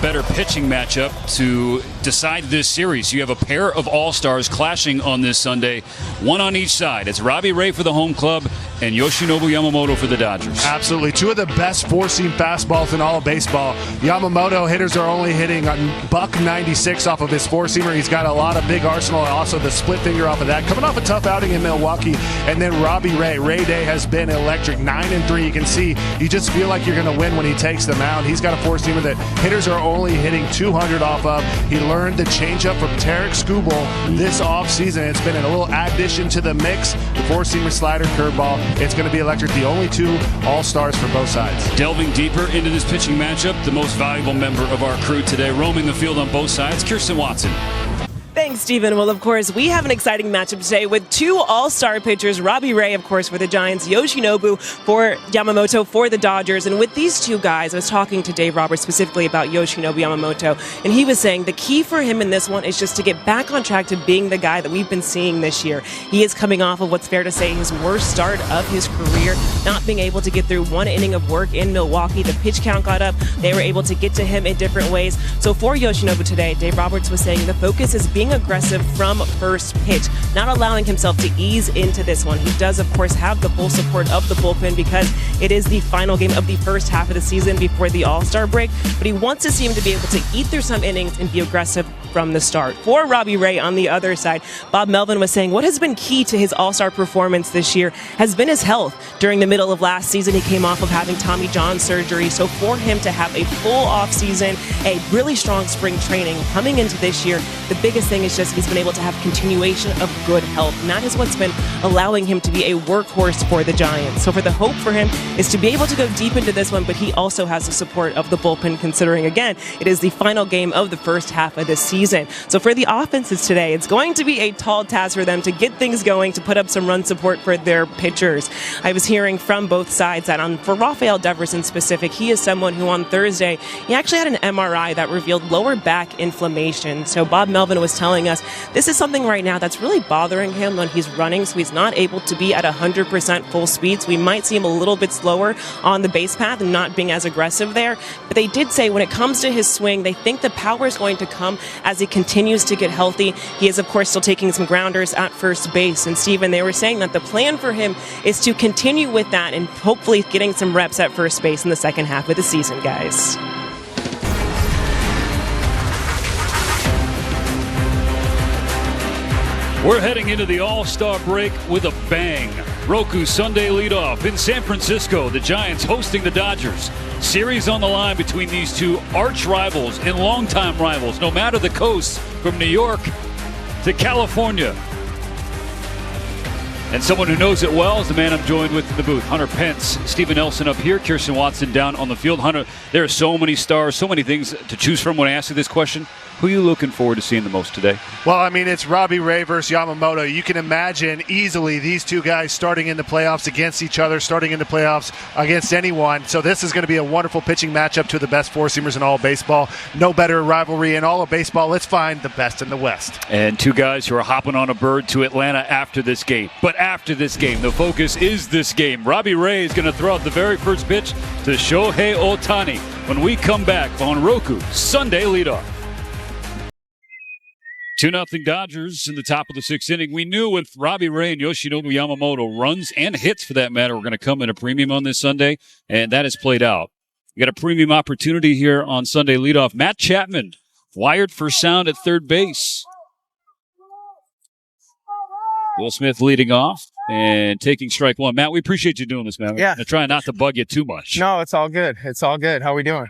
better pitching matchup to decide this series. You have a pair of all-stars clashing on this Sunday, one on each side. It's Robbie Ray for the home club and Yoshinobu Yamamoto for the Dodgers. Absolutely. Two of the best four-seam fastballs in all of baseball. Yamamoto, hitters are only hitting a $196 off of his four-seamer. He's got a lot of big arsenal, and also the split finger off of that. Coming off a tough outing in Milwaukee. And then Robbie Ray. Ray Day has been electric. 9-3. You can see, you just feel like you're going to win when he takes the mound. He's got a four-seamer that hitters are only hitting 200 off of. He learned the changeup from Tarek Skubal this offseason. It's been a little addition to the mix. The four-seamer slider curveball. It's going to be electric. The only two all-stars for both sides. Delving deeper into this pitching matchup, the most valuable member of our crew today, roaming the field on both sides, Kirsten Watson. Thanks, Stephen. Well, of course, we have an exciting matchup today with two all-star pitchers. Robbie Ray, of course, for the Giants. Yoshinobu for Yamamoto for the Dodgers. And with these two guys, I was talking to Dave Roberts specifically about Yoshinobu Yamamoto, and he was saying the key for him in this one is just to get back on track to being the guy that we've been seeing this year. He is coming off of what's fair to say his worst start of his career, not being able to get through one inning of work in Milwaukee. The pitch count got up. They were able to get to him in different ways. So for Yoshinobu today, Dave Roberts was saying the focus is being aggressive from first pitch, not allowing himself to ease into this one. He does, of course, have the full support of the bullpen because it is the final game of the first half of the season before the All-Star break, but he wants to see him to be able to eat through some innings and be aggressive from the start. For Robbie Ray on the other side, Bob Melvin was saying what has been key to his All-Star performance this year has been his health. During the middle of last season, he came off of having Tommy John surgery, so for him to have a full off-season, a really strong spring training coming into this year, the biggest thing is just he's been able to have continuation of good health, and that is what's been allowing him to be a workhorse for the Giants. So for the hope for him is to be able to go deep into this one, but he also has the support of the bullpen, considering, again, it is the final game of the first half of the season. So for the offenses today, it's going to be a tall task for them to get things going, to put up some run support for their pitchers. I was hearing from both sides that for Rafael Devers in specific, he is someone who on Thursday, he actually had an MRI that revealed lower back inflammation. So Bob Melvin was telling us this is something right now that's really bothering him when he's running, so he's not able to be at 100% full speed. So we might see him a little bit slower on the base path and not being as aggressive there. But they did say when it comes to his swing, they think the power is going to come as he continues to get healthy. He is, of course, still taking some grounders at first base. And Stephen, they were saying that the plan for him is to continue with that and hopefully getting some reps at first base in the second half of the season, guys. We're heading into the All-Star break with a bang. Roku Sunday leadoff in San Francisco. The Giants hosting the Dodgers. Series on the line between these two arch rivals and longtime rivals, no matter the coast, from New York to California. And someone who knows it well is the man I'm joined with in the booth, Hunter Pence. Stephen Nelson up here, Kirsten Watson down on the field. Hunter, there are so many stars, so many things to choose from when I ask you this question. Who are you looking forward to seeing the most today? Well, I mean, it's Robbie Ray versus Yamamoto. You can imagine easily these two guys starting in the playoffs against each other, starting in the playoffs against anyone. So this is going to be a wonderful pitching matchup to the best four-seamers in all of baseball. No better rivalry in all of baseball. Let's find the best in the West. And two guys who are hopping on a bird to Atlanta after this game. But after this game, the focus is this game. Robbie Ray is going to throw out the very first pitch to Shohei Ohtani when we come back on Roku Sunday leadoff. 2-0 Dodgers in the top of the sixth inning. We knew with Robbie Ray and Yoshinobu Yamamoto, runs and hits for that matter, were going to come in a premium on this Sunday, and that has played out. We got a premium opportunity here on Sunday leadoff. Matt Chapman wired for sound at third base. Will Smith leading off and taking strike one. Matt, we appreciate you doing this, man. Yeah. I'm trying not to bug you too much. No, it's all good. It's all good. How we doing?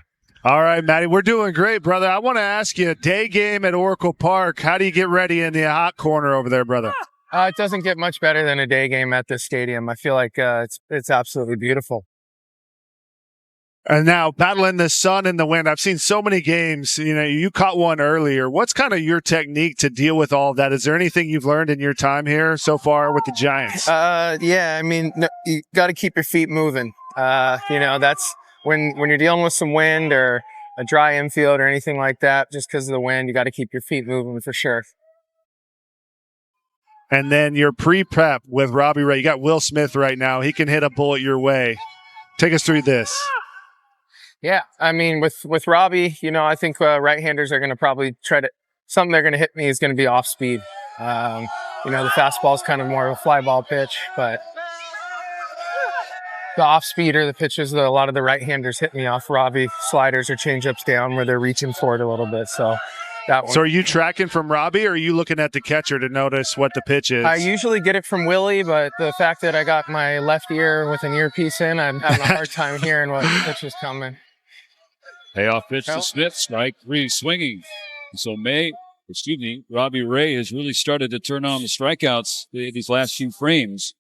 All right, Matty, we're doing great, brother. I want to ask you, day game at Oracle Park, how do you get ready in the hot corner over there, brother? It doesn't get much better than a day game at this stadium. I feel like it's absolutely beautiful. And now, battling the sun and the wind, I've seen so many games. You know, you caught one earlier. What's kind of your technique to deal with all of that? Is there anything you've learned in your time here so far with the Giants? Yeah, I mean, you got to keep your feet moving. That's when you're dealing with some wind or a dry infield or anything like that, just because of the wind, you got to keep your feet moving for sure. And then your pre-prep with Robbie Ray. You got Will Smith right now. He can hit a bullet your way. Take us through this. Yeah, I mean, with Robbie, I think right-handers are going to probably something they're going to hit me is going to be off speed. The fastball is kind of more of a fly ball pitch, but the off speed or the pitches that a lot of the right-handers hit me off Robbie sliders or changeups down where they're reaching for it a little bit. So that one. So are you tracking from Robbie, or are you looking at the catcher to notice what the pitch is? I usually get it from Willie, but the fact that I got my left ear with an earpiece in, I'm having a hard time hearing what pitch is coming. Payoff pitch to Smith, strike three, swinging. So Robbie Ray has really started to turn on the strikeouts these last few frames.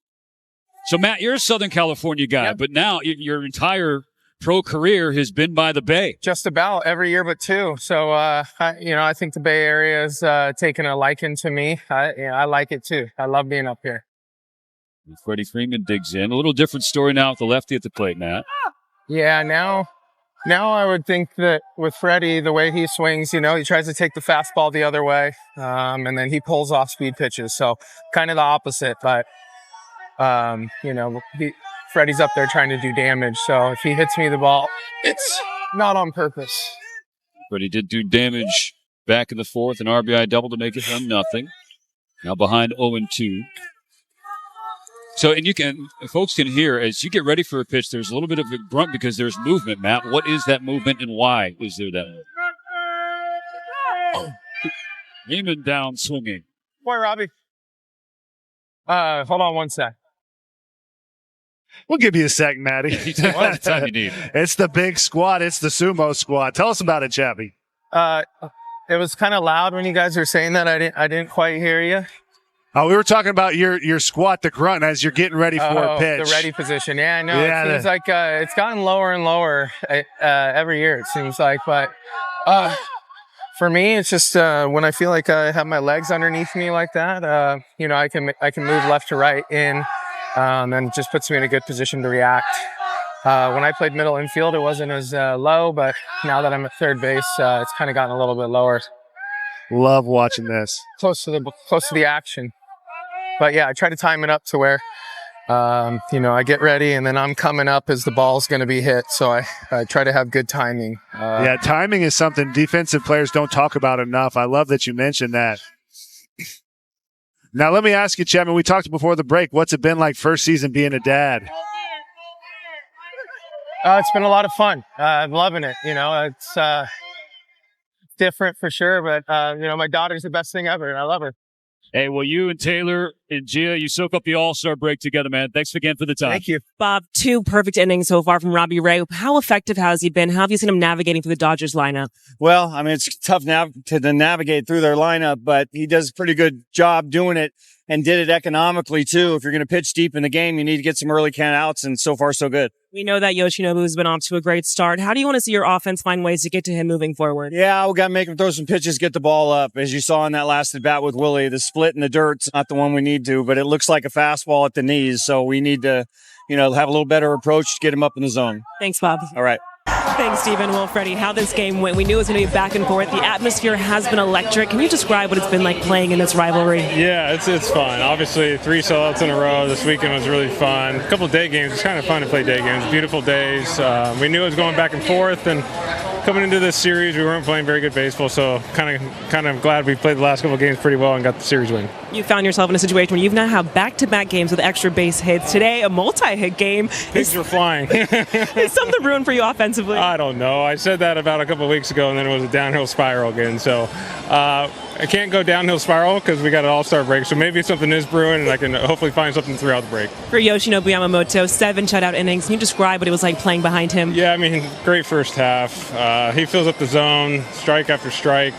So, Matt, you're a Southern California guy, Yep. but now your entire pro career has been by the Bay. Just about every year but two. So, I think the Bay Area has taken a liking to me. I like it too. I love being up here. Freddie Freeman digs in. A little different story now with the lefty at the plate, Matt. Yeah, now I would think that with Freddie, the way he swings, he tries to take the fastball the other way, and then he pulls off speed pitches. So kind of the opposite, but, Freddie's up there trying to do damage. So if he hits me the ball, it's not on purpose. But he did do damage back in the fourth, an RBI double to make it 1-0. Now behind 0-2. So, and folks can hear as you get ready for a pitch, there's a little bit of a grunt because there's movement, Matt. What is that movement and why is there that movement? Raymond down swinging. Boy, Robbie. Hold on one sec. We'll give you a sec, Matty. You take all the time you need. It's the big squad. It's the sumo squad. Tell us about it, Chappie. It was kind of loud when you guys were saying that. I didn't quite hear you. Oh, we were talking about your squat, the grunt, as you're getting ready for a pitch. The ready position. Yeah, I know. It seems like it's gotten lower and lower every year, it seems like. But for me, it's just when I feel like I have my legs underneath me like that, I can move left to right in, and it just puts me in a good position to react. When I played middle infield, it wasn't as low, but now that I'm at third base, it's kind of gotten a little bit lower. Love watching this. Close to the action. But yeah, I try to time it up to where, I get ready and then I'm coming up as the ball's going to be hit. So I try to have good timing. Timing is something defensive players don't talk about enough. I love that you mentioned that. Now, let me ask you, Chapman, we talked before the break. What's it been like first season being a dad? It's been a lot of fun. I'm loving it. It's different for sure, but, my daughter's the best thing ever and I love her. Hey, well, you and Taylor and Gia, you soak up the All-Star break together, man. Thanks again for the time. Thank you. Bob, 2 perfect innings so far from Robbie Ray. How effective has he been? How have you seen him navigating through the Dodgers lineup? Well, I mean, it's tough to navigate through their lineup, but he does a pretty good job doing it and did it economically, too. If you're going to pitch deep in the game, you need to get some early count outs, and so far, so good. We know that Yoshinobu has been off to a great start. How do you want to see your offense find ways to get to him moving forward? Yeah, we got to make him throw some pitches, get the ball up. As you saw in that last at bat with Willie, the split in the dirt's not the one we need to, but it looks like a fastball at the knees. So we need to, have a little better approach to get him up in the zone. Thanks, Bob. All right. Thanks, Stephen. Well, Freddie, how this game went. We knew it was going to be back and forth. The atmosphere has been electric. Can you describe what it's been like playing in this rivalry? Yeah, it's fun. Obviously, 3 sellouts in a row. This weekend was really fun. A couple of day games. It's kind of fun to play day games. Beautiful days. We knew it was going back and forth, and coming into this series, we weren't playing very good baseball, so kind of glad we played the last couple of games pretty well and got the series win. You found yourself in a situation where you've now had back-to-back games with extra base hits. Today, a multi-hit game. Pigs were flying. Is something ruined for you offensively? I don't know. I said that about a couple of weeks ago, and then it was a downhill spiral again. So I can't go downhill spiral because we got an all-star break. So maybe something is brewing, and I can hopefully find something throughout the break. For Yoshinobu Yamamoto, 7 shutout innings. Can you describe what it was like playing behind him? Yeah, I mean, great first half. He fills up the zone, strike after strike.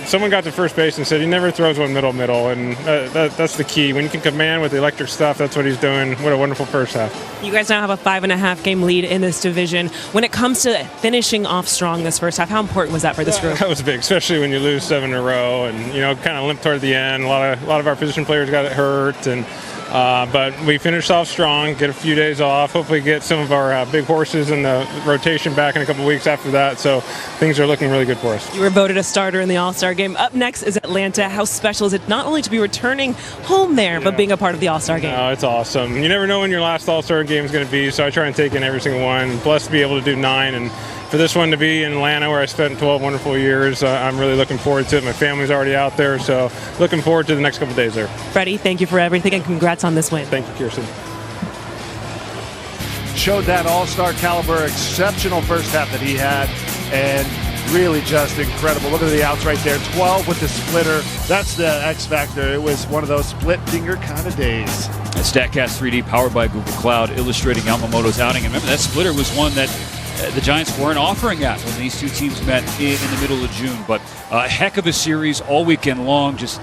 Someone got to first base and said he never throws one middle, and that's the key. When you can command with the electric stuff, that's what he's doing. What a wonderful first half. You guys now have a 5.5 game lead in this division. When it comes to finishing off strong this first half, how important was that for this group? That was big, especially when you lose 7 in a row and, kind of limp toward the end. A lot of our position players got hurt, and But we finished off strong, get a few days off, hopefully get some of our big horses in the rotation back in a couple weeks after that. So things are looking really good for us. You were voted a starter in the All-Star game. Up next is Atlanta. How special is it not only to be returning home there, but being a part of the All-Star game? Oh, it's awesome. You never know when your last All-Star game is going to be, so I try and take in every single one. Blessed to be able to do 9, and for this one to be in Atlanta where I spent 12 wonderful years, I'm really looking forward to it. My family's already out there, so looking forward to the next couple days there. Freddie, thank you for everything, and congrats on this win. Thank you, Kirsten. Showed that all-star caliber, exceptional first half that he had, and really just incredible. Look at the outs right there. 12 with the splitter. That's the X factor. It was one of those split finger kind of days. StatCast 3D powered by Google Cloud, illustrating Yamamoto's outing. And remember, that splitter was one that the Giants weren't offering at when these two teams met in the middle of June. But a heck of a series all weekend long. Just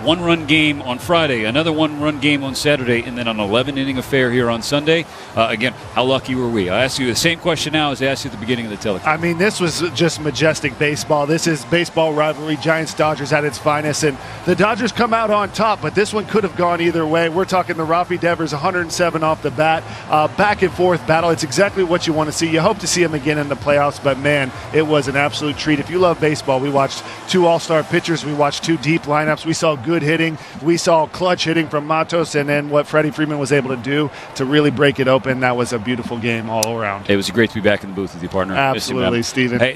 one-run game on Friday, another one-run game on Saturday, and then an 11-inning affair here on Sunday. Again, how lucky were we? I ask you the same question now as I asked you at the beginning of the telecast. I mean, this was just majestic baseball. This is baseball rivalry, Giants-Dodgers at its finest, and the Dodgers come out on top, but this one could have gone either way. We're talking the Rafi Devers, 107 off the bat, back-and-forth battle. It's exactly what you want to see. You hope to see him again in the playoffs, but, man, it was an absolute treat. If you love baseball, we watched 2 all-star pitchers. We watched 2 deep lineups. We saw good hitting. We saw clutch hitting from Matos, and then what Freddie Freeman was able to do to really break it open. That was a beautiful game all around. It was great to be back in the booth with you, partner. Absolutely, Steven. Hey,